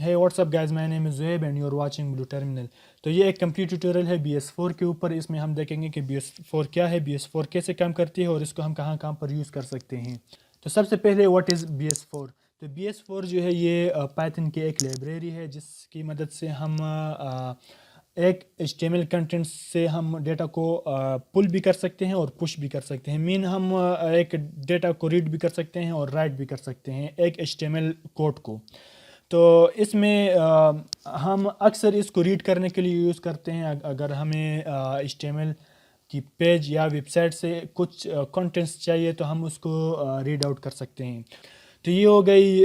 Hey what's up guys, my name is Zoeb and you're watching Blue Terminal. تو یہ ایک complete tutorial ہے BS4 کے اوپر. اس میں ہم دیکھیں گے کہ BS4 کیا ہے, BS4 کیسے کام کرتی ہے اور اس کو ہم کہاں کہاں پر یوز کر سکتے ہیں. تو سب سے پہلے واٹ از BS4. تو BS4 جو ہے یہ پائتھن کی ایک لائبریری ہے جس کی مدد سے ہم ایک HTML کنٹینٹ سے ہم ڈیٹا کو پل بھی کر سکتے ہیں اور پش بھی کر سکتے ہیں. مین ہم ایک ڈیٹا کو ریڈ بھی کر سکتے ہیں اور رائٹ بھی کر سکتے ہیں ایک HTML کوڈ کو. تو اس میں ہم اکثر اس کو ریڈ کرنے کے لیے یوز کرتے ہیں. اگر ہمیں HTML کی پیج یا ویب سائٹ سے کچھ کنٹینٹس چاہیے تو ہم اس کو ریڈ آؤٹ کر سکتے ہیں. تو یہ ہو گئی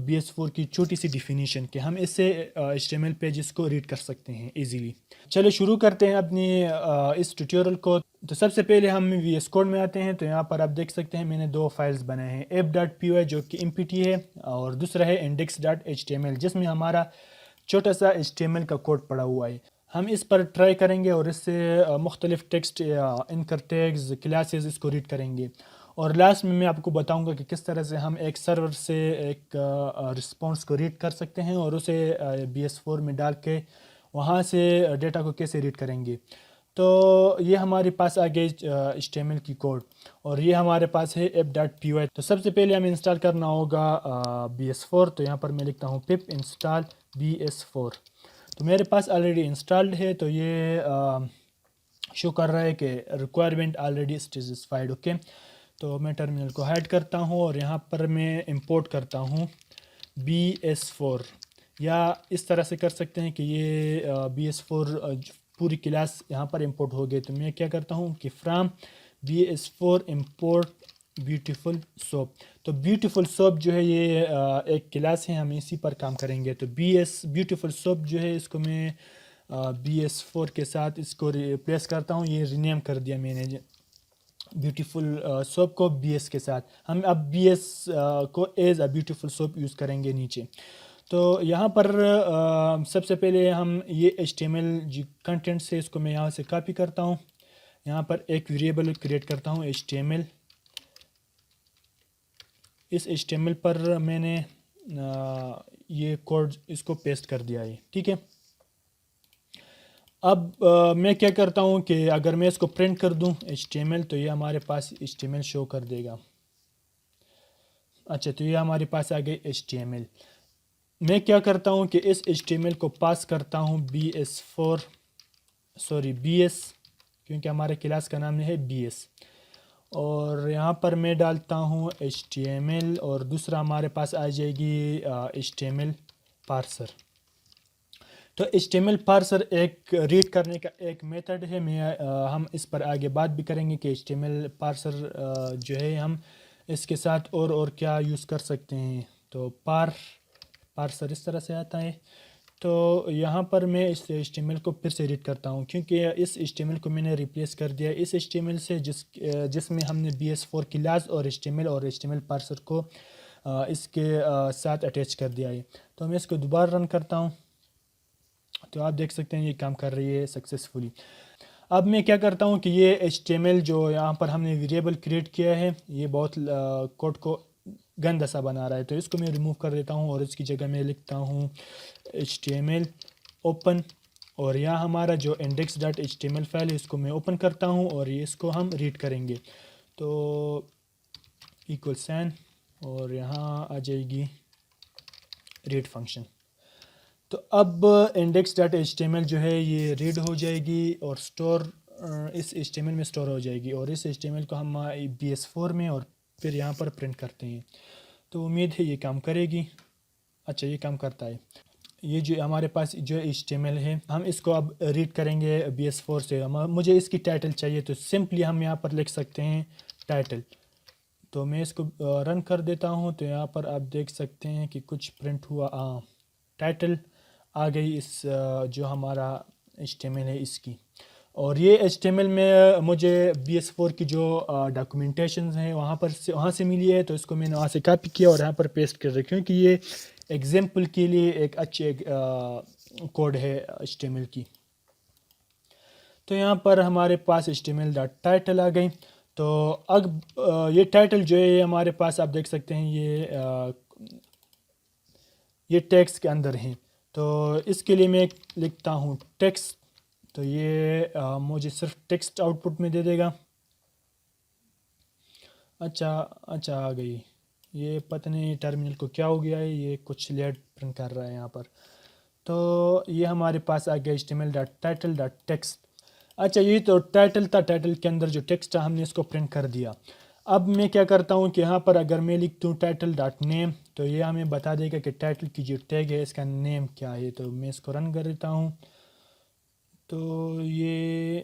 BS4 کی چھوٹی سی ڈیفینیشن کہ ہم اس سے HTML پیجز کو ریڈ کر سکتے ہیں ایزیلی. چلو شروع کرتے ہیں اپنی اس ٹیوٹوریل کو. تو سب سے پہلے ہم VS کوڈ میں آتے ہیں. تو یہاں پر آپ دیکھ سکتے ہیں میں نے دو فائلز بنائے ہیں, app.py جو کہ MPT ہے اور دوسرا ہے index.html جس میں ہمارا چھوٹا سا HTML کا کوڈ پڑا ہوا ہے. ہم اس پر ٹرائی کریں گے اور اس سے مختلف ٹیکسٹ یا انکر ٹیگز کلاسز اس کو ریڈ کریں گے. اور لاسٹ میں آپ کو بتاؤں گا کہ کس طرح سے ہم ایک سرور سے ایک رسپانس کو ریڈ کر سکتے ہیں اور اسے BS4 میں ڈال کے وہاں سے ڈیٹا کو کیسے ریڈ کریں گے. تو یہ ہمارے پاس آ گئی HTML کی کوڈ اور یہ ہمارے پاس ہے app.py. تو سب سے پہلے ہمیں انسٹال کرنا ہوگا BS4. تو یہاں پر میں لکھتا ہوں pip install BS4. تو میرے پاس آلریڈی انسٹالڈ ہے. تو یہ شو کر رہا ہے کہ ریکوائرمنٹ آلریڈی سیٹسفائیڈ. اوکے, تو میں ٹرمینل کو ہائڈ کرتا ہوں اور یہاں پر میں امپورٹ کرتا ہوں BS4. یا اس طرح سے کر سکتے ہیں کہ یہ BS4 پوری کلاس یہاں پر امپورٹ ہو گئی. تو میں کیا کرتا ہوں کہ from BS4 import beautiful soup. تو بیوٹیفل سوپ جو ہے یہ ایک کلاس ہے, ہم اسی پر کام کریں گے. تو بیوٹیفل سوپ جو ہے اس کو میں BS4 کے ساتھ اس کو ریپلیس کرتا ہوں. یہ رینیم کر دیا میں نے بیوٹیفل سوپ کو BS کے ساتھ. ہم اب BS کو as a beautiful soup use کریں گے نیچے. تو یہاں پر سب سے پہلے ہم یہ HTML جو کنٹینٹس ہے اس کو میں یہاں سے کاپی کرتا ہوں. یہاں پر ایک ویریبل کریٹ کرتا ہوں HTML. اس HTML پر میں نے یہ کوڈ اس کو پیسٹ کر دیا ہے. ٹھیک ہے, اب میں کیا کرتا ہوں کہ اگر میں اس کو پرنٹ کر دوں HTML تو یہ ہمارے پاس HTML شو کر دے گا. اچھا, تو یہ ہمارے پاس آ گئی HTML. میں کیا کرتا ہوں کہ اس HTML کو پاس کرتا ہوں BS کیونکہ ہمارے کلاس کا نام ہے BS. اور یہاں پر میں ڈالتا ہوں HTML اور دوسرا ہمارے پاس آ جائے گی HTML پارسر. تو HTML پارسر ایک ریڈ کرنے کا ایک میتھڈ ہے. ہم اس پر آگے بات بھی کریں گے کہ HTML پارسر جو ہے ہم اس کے ساتھ اور کیا یوز کر سکتے ہیں. تو پارسر اس طرح سے آتا ہے. تو یہاں پر میں اس HTML کو پھر سے ریڈ کرتا ہوں کیونکہ اس HTML کو میں نے ریپلیس کر دیا اس HTML سے جس میں ہم نے BS4 کی لاز اور HTML پارسر کو اس کے ساتھ اٹیچ کر دیا ہے. تو میں اس کو دوبارہ رن کرتا ہوں. تو آپ دیکھ سکتے ہیں یہ کام کر رہی ہے سکسیسفلی. اب میں کیا کرتا ہوں کہ یہ HTML جو یہاں پر ہم نے ویریبل کریٹ کیا ہے یہ بہت کوڈ کو گندا سا بنا رہا ہے. تو اس کو میں ریموو کر دیتا ہوں اور اس کی جگہ میں لکھتا ہوں HTML اوپن. اور یہاں ہمارا جو index.html فائل ہے اس کو میں اوپن کرتا ہوں اور اس کو ہم ریڈ کریں گے. تو ایکول سین اور یہاں آ جائے گی ریڈ فنکشن. تو اب index.html جو ہے یہ ریڈ ہو جائے گی اور اس HTML میں سٹور ہو جائے گی. اور اس HTML کو ہم BS4 میں اور پھر یہاں پر پرنٹ کرتے ہیں. تو امید ہے یہ کام کرے گی. اچھا, یہ کام کرتا ہے. یہ جو ہمارے پاس جو HTML ہے ہم اس کو اب ریڈ کریں گے BS4 سے. مجھے اس کی ٹائٹل چاہیے تو سمپلی ہم یہاں پر لکھ سکتے ہیں ٹائٹل. تو میں اس کو رن کر دیتا ہوں. تو یہاں پر آپ دیکھ سکتے ہیں کہ کچھ پرنٹ ہوا. ٹائٹل آ گئی اس جو ہمارا HTML ہے اس کی. اور یہ HTML میں مجھے BS4 کی جو ڈاکومنٹیشنز ہیں وہاں سے ملی ہے. تو اس کو میں نے وہاں سے کاپی کیا اور یہاں پر پیسٹ کر دیا کیونکہ یہ ایگزامپل کے لیے ایک اچھے کوڈ ہے HTML کی. تو یہاں پر ہمارے پاس HTML.title آ گئی. تو اب یہ ٹائٹل جو ہے ہمارے پاس آپ دیکھ سکتے ہیں یہ ٹیکس کے اندر ہیں. تو اس کے لیے میں لکھتا ہوں ٹیکس. تو یہ مجھے صرف ٹیکسٹ آؤٹ پٹ میں دے دے گا. اچھا آ گئی. یہ پتہ نہیں ٹرمینل کو کیا ہو گیا ہے, یہ کچھ لیٹ پرنٹ کر رہا ہے یہاں پر. تو یہ ہمارے پاس آ گیا html.title.text. اچھا یہ تو ٹائٹل تھا, ٹائٹل کے اندر جو ٹیکسٹ تھا ہم نے اس کو پرنٹ کر دیا. اب میں کیا کرتا ہوں کہ یہاں پر اگر میں لکھتا ہوں title.name تو یہ ہمیں بتا دے گا کہ ٹائٹل کی جو ٹیگ ہے اس کا نیم کیا ہے. تو میں اس کو رن کر دیتا ہوں. تو یہ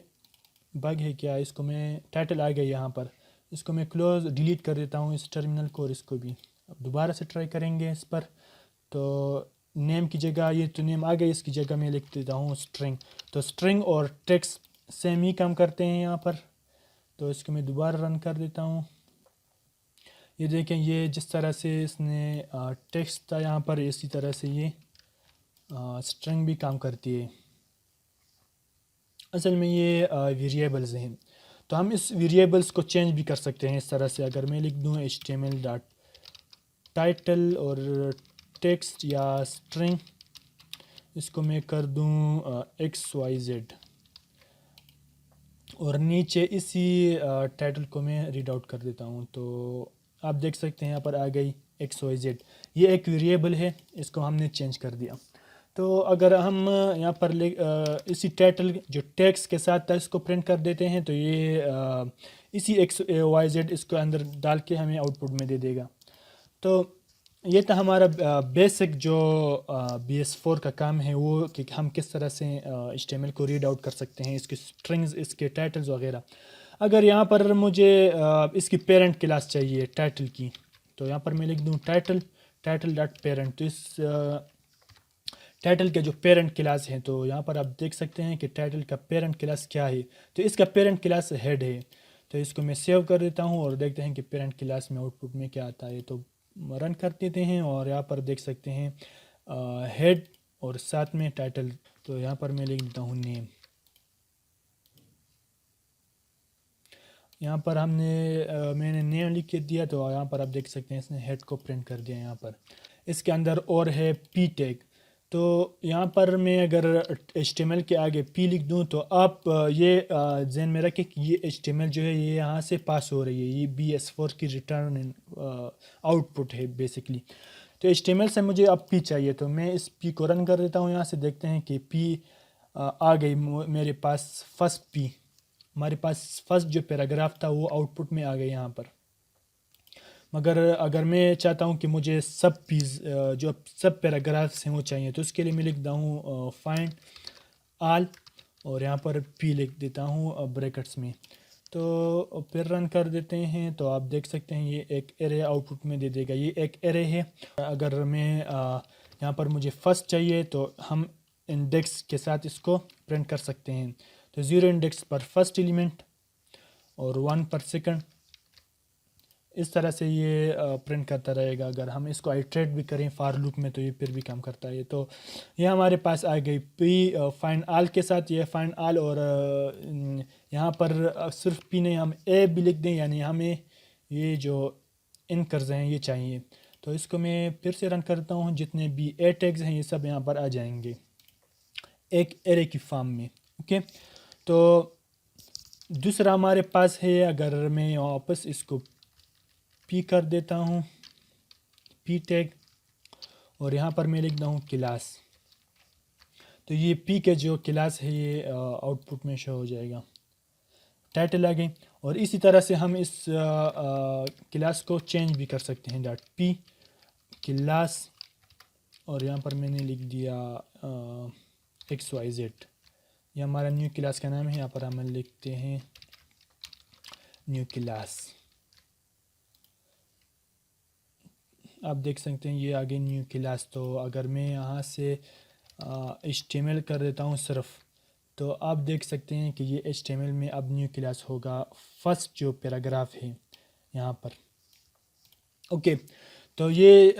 بگ ہے کیا, اس کو میں ٹائٹل آ گیا یہاں پر, اس کو میں کلوز ڈیلیٹ کر دیتا ہوں اس ٹرمینل کو, اور اس کو بھی اب دوبارہ سے ٹرائی کریں گے اس پر. تو نیم کی جگہ یہ تو نیم آ گئی, اس کی جگہ میں لکھ دیتا ہوں اسٹرنگ. تو اسٹرنگ اور ٹیکسٹ سیم ہی کام کرتے ہیں یہاں پر. تو اس کو میں دوبارہ رن کر دیتا ہوں. یہ دیکھیں یہ جس طرح سے اس نے ٹیکسٹ تھا یہاں پر, اسی طرح سے یہ اسٹرنگ بھی کام کرتی ہے. اصل میں یہ ویریبلز ہیں, تو ہم اس ویریبلز کو چینج بھی کر سکتے ہیں اس طرح سے. اگر میں لکھ دوں html.title اور ٹیکسٹ یا اسٹرنگ, اس کو میں کر دوں XYZ, اور نیچے اسی ٹائٹل کو میں ریڈ آؤٹ کر دیتا ہوں. تو آپ دیکھ سکتے ہیں یہاں پر آ گئی XYZ. یہ ایک ویریبل ہے, اس کو ہم نے چینج کر دیا. تو اگر ہم یہاں پر اسی ٹائٹل جو ٹیکس کے ساتھ تھا اس کو پرنٹ کر دیتے ہیں, تو یہ اسی XYZ اس کو اندر ڈال کے ہمیں آؤٹ پٹ میں دے دے گا. تو یہ تھا ہمارا بیسک جو BS4 کا کام ہے, وہ کہ ہم کس طرح سے HTML کو ریڈ آؤٹ کر سکتے ہیں, اس کے اسٹرنگز, اس کے ٹائٹلز وغیرہ. اگر یہاں پر مجھے اس کی پیرنٹ کلاس چاہیے ٹائٹل کی, تو یہاں پر میں لکھ دوں title.parent. تو اس ٹائٹل کے جو پیرنٹ کلاس ہیں, تو یہاں پر آپ دیکھ سکتے ہیں کہ ٹائٹل کا پیرنٹ کلاس کیا ہے. تو اس کا پیرنٹ کلاس ہیڈ ہے. تو اس کو میں سیو کر دیتا ہوں اور دیکھتے ہیں کہ پیرنٹ کلاس میں آؤٹ پٹ میں کیا آتا ہے. تو رن کر دیتے ہیں اور یہاں پر دیکھ سکتے ہیں ہیڈ اور ساتھ میں ٹائٹل. تو یہاں پر میں لکھ دیتا ہوں نیم. یہاں پر میں نے نیم لکھ کے دیا, تو یہاں پر آپ دیکھ سکتے ہیں اس نے ہیڈ کو پرنٹ کر دیا. یہاں پر اس کے اندر اور ہے پی ٹیگ. تو یہاں پر میں اگر HTML کے آگے پی لکھ دوں, تو آپ یہ ذہن میں رکھیں کہ یہ HTML جو ہے یہ یہاں سے پاس ہو رہی ہے, یہ BS4 کی ریٹرن آؤٹ پٹ ہے بیسکلی. تو HTML سے مجھے اب پی چاہیے, تو میں اس پی کو رن کر دیتا ہوں. یہاں سے دیکھتے ہیں کہ پی آ گئی میرے پاس, فرسٹ پی. ہمارے پاس فرسٹ جو پیراگراف تھا وہ آؤٹ پٹ میں آ گئی یہاں پر. مگر اگر میں چاہتا ہوں کہ مجھے جو سب پیراگرافس ہیں وہ چاہیے, تو اس کے لیے میں لکھتا ہوں فائنڈ آل, اور یہاں پر پی لکھ دیتا ہوں بریکٹس میں. تو پھر رن کر دیتے ہیں. تو آپ دیکھ سکتے ہیں یہ ایک ایرے آؤٹ پٹ میں دے دے گا, یہ ایک ایرے ہے. اگر میں یہاں پر مجھے فرسٹ چاہیے, تو ہم انڈیکس کے ساتھ اس کو پرنٹ کر سکتے ہیں. تو 0 انڈیکس پر فرسٹ ایلیمنٹ اور 1 پر سیکنڈ, اس طرح سے یہ پرنٹ کرتا رہے گا. اگر ہم اس کو آئٹریٹ بھی کریں فار لوپ میں, تو یہ پھر بھی کام کرتا ہے. تو یہ ہمارے پاس آ گئی پی فائنڈ آل کے ساتھ, یہ فائنڈ آل. اور یہاں پر صرف پی نہیں, ہم اے بھی لکھ دیں, یعنی ہمیں یہ جو انکرز ہیں یہ چاہیے. تو اس کو میں پھر سے رن کرتا ہوں. جتنے بھی اے ٹیگز ہیں یہ سب یہاں پر آ جائیں گے ایک ایرے کی فارم میں. اوکے, تو دوسرا ہمارے پاس ہے, اگر میں واپس اس کو پی کر دیتا ہوں, پی ٹیگ, اور یہاں پر میں لکھتا ہوں کلاس. تو یہ پی کے جو کلاس ہے یہ آؤٹ پٹ میں شو ہو جائے گا. ٹائٹل آ گئی. اور اسی طرح سے ہم اس کلاس کو چینج بھی کر سکتے ہیں. پی کلاس, اور یہاں پر میں نے لکھ دیا XYZ. یہ ہمارا نیو کلاس کا نام ہے. یہاں پر ہم لکھتے ہیں نیو کلاس. آپ دیکھ سکتے ہیں یہ آگے نیو کلاس. تو اگر میں یہاں سے HTML کر دیتا ہوں صرف, تو آپ دیکھ سکتے ہیں کہ یہ HTML میں اب نیو کلاس ہوگا فرسٹ جو پیراگراف ہے یہاں پر. اوکے, تو یہ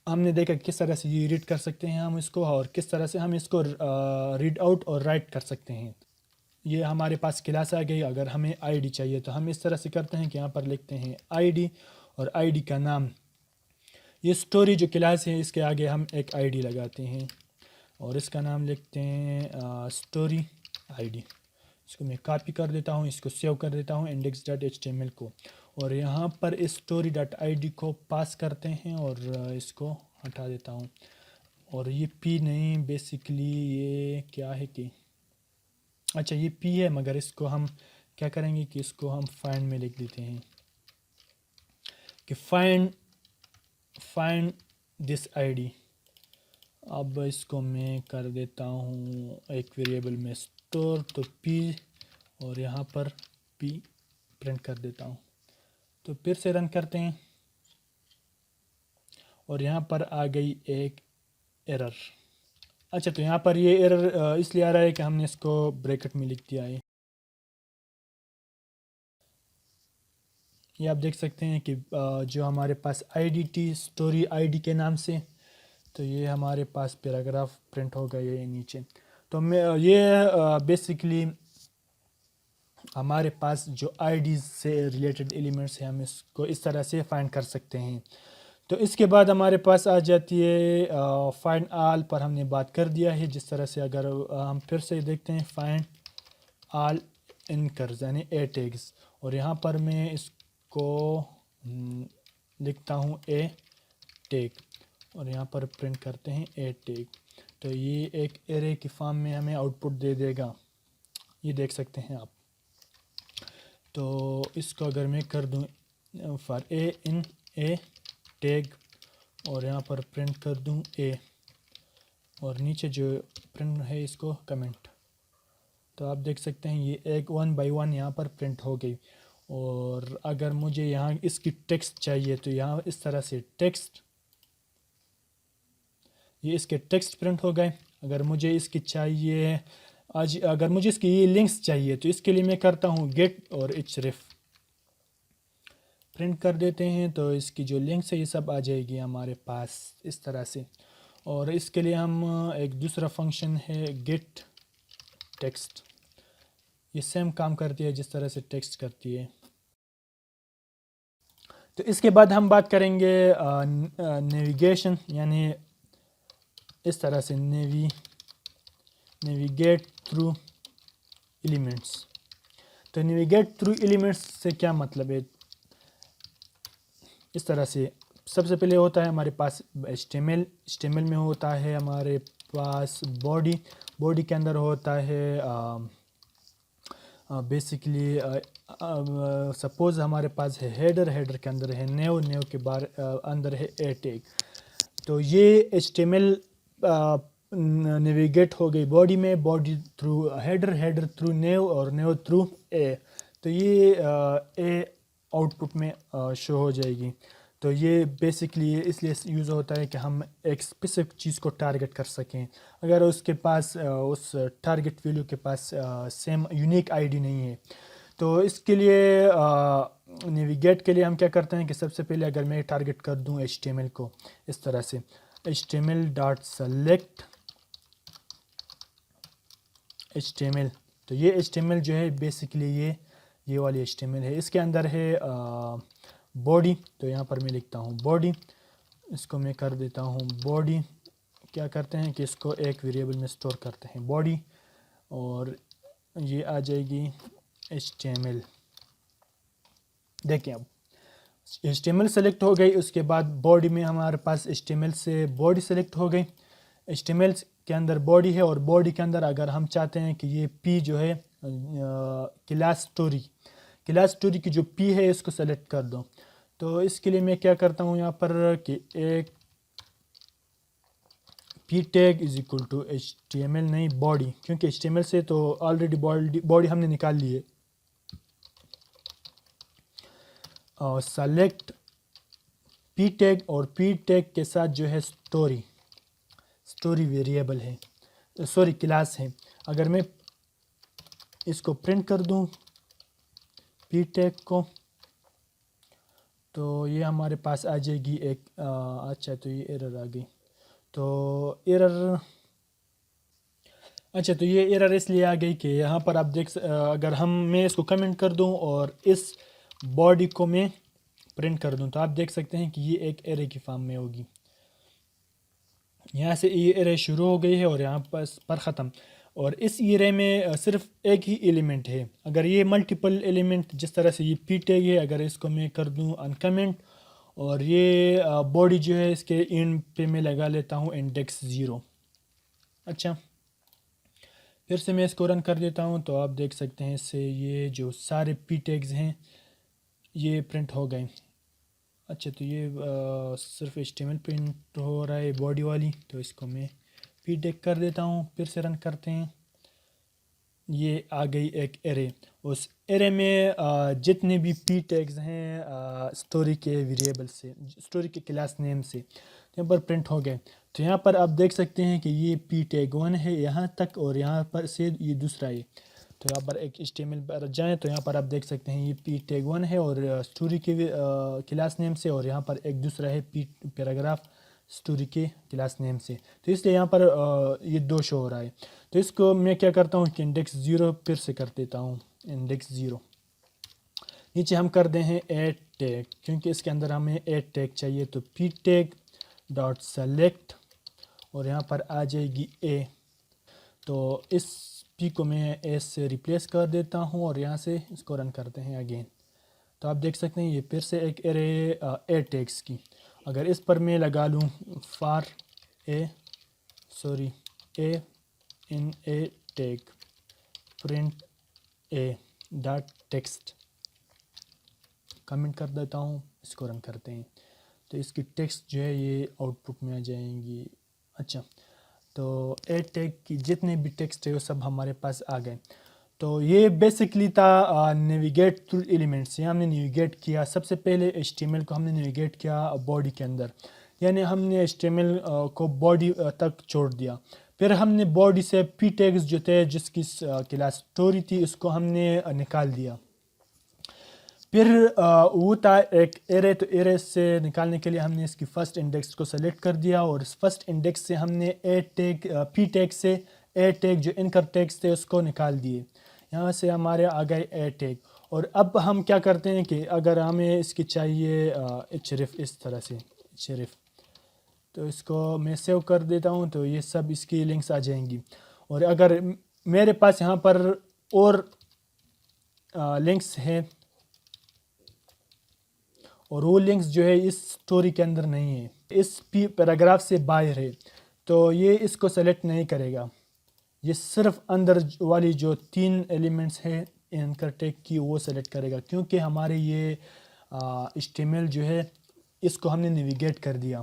ہم نے دیکھا کس طرح سے یہ ریڈ کر سکتے ہیں ہم اس کو, اور کس طرح سے ہم اس کو ریڈ آؤٹ اور رائٹ کر سکتے ہیں. یہ ہمارے پاس کلاس آ گئی. اگر ہمیں ID چاہیے, تو ہم اس طرح سے کرتے ہیں کہ یہاں پر لکھتے ہیں ID, اور ID کا نام یہ اسٹوری جو کلاس ہے اس کے آگے ہم ایک آئی ڈی لگاتے ہیں اور اس کا نام لکھتے ہیں اسٹوری آئی ڈی. اس کو میں کاپی کر دیتا ہوں, اس کو سیو کر دیتا ہوں index.html کو, اور یہاں پر اس اسٹوری ڈاٹ آئی ڈی کو پاس کرتے ہیں اور اس کو ہٹا دیتا ہوں. اور یہ پی نہیں, بیسیکلی یہ کیا ہے کہ اچھا یہ پی ہے, مگر اس کو ہم کیا کریں گے کہ اس کو ہم فائنڈ میں لکھ دیتے ہیں کہ فائنڈ دس آئی ڈی. اب اس کو میں کر دیتا ہوں ایک ویریبل میں اسٹور, تو پی اور یہاں پر پی پرنٹ کر دیتا ہوں. تو پھر سے رن کرتے ہیں اور یہاں پر آ گئی ایک ایرر. اچھا تو یہاں پر یہ ایرر اس لیے آ رہا ہے کہ ہم نے اس کو بریکٹ میں لکھ دیا ہے. یہ آپ دیکھ سکتے ہیں کہ جو ہمارے پاس I D T story I D کے نام سے, تو یہ ہمارے پاس پیراگراف پرنٹ ہو گیا ہے نیچے. تو میں یہ بیسیکلی ہمارے پاس جو آئی ڈیز سے ریلیٹڈ ایلیمنٹس ہیں ہم اس کو اس طرح سے فائنڈ کر سکتے ہیں. تو اس کے بعد ہمارے پاس آ جاتی ہے فائنڈ آل پر, ہم نے بات کر دیا ہے جس طرح سے. اگر ہم پھر سے دیکھتے ہیں فائنڈ آل انکرز یعنی اے ٹیگز, اور یہاں پر میں اس کو لکھتا ہوں اے ٹیگ اور یہاں پر پرنٹ کرتے ہیں اے ٹیگ. تو یہ ایک ایرے کی فارم میں ہمیں آؤٹ پٹ دے دے گا, یہ دیکھ سکتے ہیں آپ. تو اس کو اگر میں کر دوں for a in a tag اور یہاں پر پرنٹ کر دوں اے, اور نیچے جو پرنٹ ہے اس کو کمنٹ, تو آپ دیکھ سکتے ہیں یہ ایک 1 بائی 1 یہاں پر پرنٹ ہو گئی. اور اگر مجھے یہاں اس کی ٹیکسٹ چاہیے تو یہاں اس طرح سے ٹیکسٹ, یہ اس کے ٹیکسٹ پرنٹ ہو گئے. اگر مجھے اس کی چاہیے اگر مجھے اس کی یہ لنکس چاہیے تو اس کے لیے میں کرتا ہوں گیٹ اور href پرنٹ کر دیتے ہیں, تو اس کی جو لنکس ہے یہ سب آ جائے گی ہمارے پاس اس طرح سے. اور اس کے لیے ہم ایک دوسرا فنکشن ہے گیٹ ٹیکسٹ, یہ سیم کام کرتی ہے جس طرح سے ٹیکسٹ کرتی ہے. تو اس کے بعد ہم بات کریں گے نیویگیشن, یعنی اس طرح سے نیویگیٹ تھرو ایلیمنٹس. تو نیویگیٹ تھرو ایلیمنٹس سے کیا مطلب ہے؟ اس طرح سے سب سے پہلے ہوتا ہے ہمارے پاس HTML میں ہوتا ہے ہمارے پاس باڈی کے اندر ہوتا ہے بیسیکلی سپوز ہمارے پاس ہے ہیڈر کے اندر ہے نیو کے اندر ہے اے ٹیگ. تو یہ HTML نیویگیٹ ہو گئی باڈی میں, body through header through new اور نیو تھرو اے. تو یہ اے آؤٹ پٹ میں شو ہو جائے گی. تو یہ بیسکلی اس لیے یوز ہوتا ہے کہ ہم ایک اسپیسیفک چیز کو ٹارگٹ کر سکیں. اگر اس کے پاس اس ٹارگٹ ویلیو کے پاس سیم یونیک آئی ڈی نہیں ہے, تو اس کے لیے نیویگیٹ کے لیے ہم کیا کرتے ہیں کہ سب سے پہلے اگر میں ٹارگٹ کر دوں HTML کو اس طرح سے HTML.select HTML, تو یہ HTML جو ہے بیسکلی یہ والی HTML ہے. اس کے اندر ہے باڈی, تو یہاں پر میں لکھتا ہوں باڈی, اس کو میں کر دیتا ہوں باڈی. کیا کرتے ہیں کہ اس کو ایک ویریبل میں سٹور کرتے ہیں باڈی, اور یہ آ جائے گی HTML. دیکھیں اب HTML سلیکٹ ہو گئی, اس کے بعد باڈی میں ہمارے پاس HTML سے باڈی سلیکٹ ہو گئی. HTML کے اندر باڈی ہے, اور باڈی کے اندر اگر ہم چاہتے ہیں کہ یہ پی جو ہے کلاس اسٹوری کی جو پی ہے اس کو سلیکٹ کر دو, تو اس کے لیے میں کیا کرتا ہوں یہاں پر کہ ایک P tag is equal to HTML نہیں باڈی, کیونکہ HTML سے تو آلریڈی باڈی ہم نے نکال لی ہے. اور سلیکٹ پی ٹیگ, اور پی ٹیگ کے ساتھ جو ہے اسٹوری ویریبل ہے, سوری کلاس ہے. اگر میں اس کو پرنٹ کر دوں پی ٹیگ کو, تو یہ ہمارے پاس آ جائے گی ایک اچھا تو یہ ایرر آ گئی. تو یہ ایرر اس لیے آ گئی کہ یہاں پر آپ اگر میں اس کو کمنٹ کر دوں اور اس باڈی کو میں پرنٹ کر دوں تو آپ دیکھ سکتے ہیں کہ یہ ایک ایرے کی فارم میں ہوگی. یہاں سے یہ ایرے شروع ہو گئی ہے اور یہاں پر ختم. اور اس ایرے میں صرف ایک ہی ایلیمنٹ ہے. اگر یہ ملٹیپل ایلیمنٹ جس طرح سے یہ پی ٹیگ ہے، اگر اس کو میں کر دوں انکمنٹ اور یہ باڈی جو ہے اس کے اینڈ پہ میں لگا لیتا ہوں انڈیکس 0. اچھا، پھر سے میں اس کو رن کر دیتا ہوں تو آپ دیکھ سکتے ہیں اس سے یہ جو سارے پی ٹیگز ہیں یہ پرنٹ ہو گئے. اچھا، تو یہ صرف HTML پرنٹ ہو رہا ہے باڈی والی، تو اس کو میں پی ٹیگ کر دیتا ہوں. پھر سے رن کرتے ہیں. یہ آ گئی ایک ایرے. اس ایرے میں جتنے بھی پی ٹیگز ہیں اسٹوری کے ویریبل سے، اسٹوری کے کلاس نیم سے یہاں پر پرنٹ ہو گئے. تو یہاں پر آپ دیکھ سکتے ہیں کہ یہ پی ٹیگ 1 ہے یہاں تک اور یہاں پر سے یہ دوسرا ہے. تو یہاں پر ایک HTML پر جائیں تو یہاں پر آپ دیکھ سکتے ہیں یہ پی ٹیگ 1 ہے اور اسٹوری کے کلاس نیم سے، اور یہاں پر ایک دوسرا ہے پی پیراگراف اسٹوری کے کلاس نیم سے. تو اس لیے یہاں پر یہ 2 شو ہو رہا ہے. تو اس کو میں کیا کرتا ہوں کہ انڈیکس 0 پھر سے کر دیتا ہوں. انڈیکس 0 نیچے ہم کر دیں ہیں ایڈ ٹیگ، کیونکہ اس کے اندر ہمیں ایڈ ٹیگ چاہیے. تو پی ٹیگ ڈاٹ سلیکٹ اور یہاں پر آ جائے گی اے. تو اس پی کو میں اے سے ریپلیس کر دیتا ہوں اور یہاں سے اس کو رن کرتے ہیں اگین. تو آپ دیکھ سکتے ہیں یہ پھر سے ایک ایرے اے ٹیگس کی. اگر اس پر میں لگا لوں for a in a tag print a dot text comment کر دیتا ہوں. اس کو رن کرتے ہیں تو اس کی ٹیکسٹ جو ہے یہ آؤٹ پٹ میں آ جائیں گی. اچھا، تو اے ٹیگ کی جتنے بھی ٹیکسٹ ہے وہ سب ہمارے پاس آ گئے. تو یہ بیسکلی تھا نیویگیٹ تھرو ایلیمنٹس. یہ ہم نے نیویگیٹ کیا سب سے پہلے HTML کو ہم نے نیویگیٹ کیا باڈی کے اندر، یعنی ہم نے HTML کو باڈی تک چھوڑ دیا. پھر ہم نے باڈی سے پی ٹیگز جو تھے جس کی کلاس اسٹوری تھی اس کو ہم نے نکال دیا. پھر وہ تھا ایک ایرے. تو ایرے سے نکالنے کے لیے ہم نے اس کی فرسٹ انڈیکس کو سلیکٹ کر دیا اور اس فرسٹ انڈیکس سے ہم نے پی ٹیگ سے اے ٹیگ جو انکر ٹیگس تھے اس کو نکال دیے. یہاں سے ہمارے آ گئے اے ٹیگ. اور اب ہم کیا کرتے ہیں کہ اگر ہمیں اس کی چاہیے href اس طرح سے href، تو اس کو میں سیو کر دیتا ہوں تو یہ سب اس کی لنکس آ جائیں گی. اور اگر میرے پاس یہاں پر اور لنکس ہیں اور وہ لنکس جو ہے اس سٹوری کے اندر نہیں ہے، اس پیراگراف سے باہر ہے، تو یہ اس کو سلیکٹ نہیں کرے گا. یہ صرف اندر والی جو 3 ایلیمنٹس ہیں اینکر ٹیگ کی وہ سلیکٹ کرے گا، کیونکہ ہمارے یہ HTML جو ہے اس کو ہم نے نیویگیٹ کر دیا.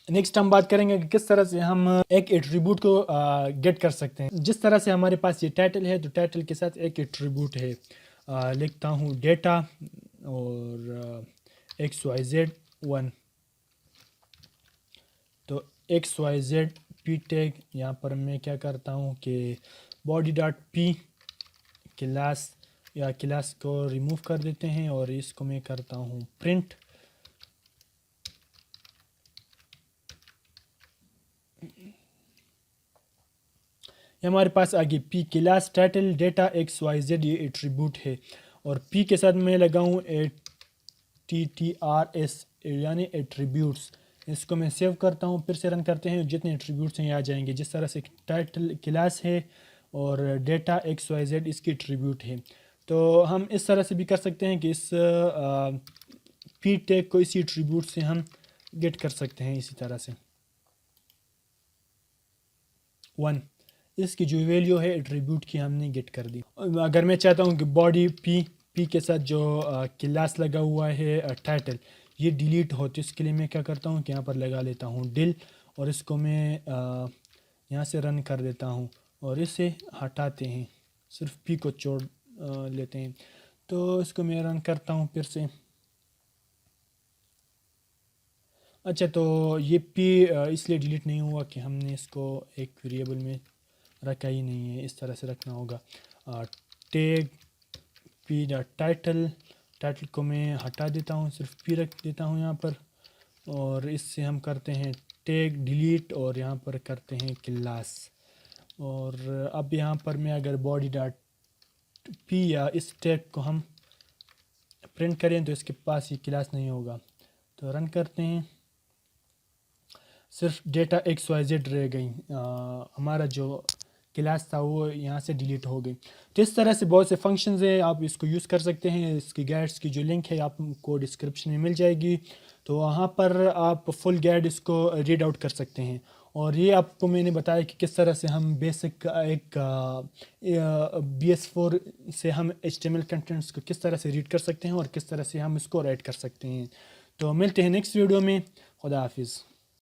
نیکسٹ ہم بات کریں گے کہ کس طرح سے ہم ایک ایٹریبیوٹ کو گیٹ کر سکتے ہیں. جس طرح سے ہمارے پاس یہ ٹائٹل ہے تو ٹائٹل کے ساتھ ایک ایٹریبیوٹ ہے. لکھتا ہوں ڈیٹا اور XYZ1. تو XYZ پی ٹیگ یہاں پر میں کیا کرتا ہوں کہ باڈی ڈاٹ پی کلاس یا کلاس کو ریموو کر دیتے ہیں اور اس کو میں کرتا ہوں پرنٹ. یہ ہمارے پاس آگے پی کلاس ٹائٹل ڈیٹا XYZ یہ ایٹریبیوٹ ہے اور پی کے ساتھ میں لگاؤں ATTRS یعنی ایٹریبیوٹس. اس کو میں سیو کرتا ہوں. پھر سے رن کرتے ہیں. جتنے ایٹریبیوٹس ہیں یہ آ جائیں گے. جس طرح سے ٹائٹل کلاس ہے اور ڈیٹا XYZ اس کی ایٹریبیوٹ ہے. تو ہم اس طرح سے بھی کر سکتے ہیں کہ اس پی ٹیگ کو اسی ایٹریبیوٹ سے ہم گیٹ کر سکتے ہیں. اسی طرح سے 1 اس کی جو ویلیو ہے ایٹریبیوٹ کی ہم نے گیٹ کر دی. اگر میں چاہتا ہوں کہ باڈی پی کے ساتھ جو کلاس لگا ہوا ہے ٹائٹل یہ ڈیلیٹ ہو، تو اس کے لیے میں کیا کرتا ہوں کہ یہاں پر لگا لیتا ہوں ڈل اور اس کو میں یہاں سے رن کر دیتا ہوں اور اسے ہٹاتے ہیں، صرف پی کو چھوڑ لیتے ہیں. تو اس کو میں رن کرتا ہوں پھر سے. اچھا، تو یہ پی اس لیے ڈیلیٹ نہیں ہوا کہ ہم نے اس کو ایک ویریبل میں رکھا ہی نہیں ہے. اس طرح سے رکھنا ہوگا. ٹیگ پی ڈاٹ ٹائٹل کو میں ہٹا دیتا ہوں، صرف پی رکھ دیتا ہوں یہاں پر اور اس سے ہم کرتے ہیں ٹیگ ڈیلیٹ اور یہاں پر کرتے ہیں کلاس. اور اب یہاں پر میں اگر باڈی ڈاٹ پی یا اس ٹیگ کو ہم پرنٹ کریں تو اس کے پاس یہ کلاس نہیں ہوگا. تو رن کرتے ہیں, صرف ڈیٹا XYZ رہ گئی, ہمارا جو کلاس تھا وہ یہاں سے ڈیلیٹ ہو گئی. تو اس طرح سے بہت سے فنکشنز ہیں, آپ اس کو یوز کر سکتے ہیں. اس کی گائیڈس کی جو لنک ہے آپ کو ڈسکرپشن میں مل جائے گی, تو وہاں پر آپ فل گائیڈ اس کو ریڈ آؤٹ کر سکتے ہیں. اور یہ آپ کو میں نے بتایا کہ کس طرح سے ہم بیسک ایک BS4 سے ہم HTML کنٹینٹس کو کس طرح سے ریڈ کر سکتے ہیں اور کس طرح سے ہم اس کو رائٹ کر سکتے ہیں. تو ملتے ہیں نیکسٹ ویڈیو میں. خدا حافظ.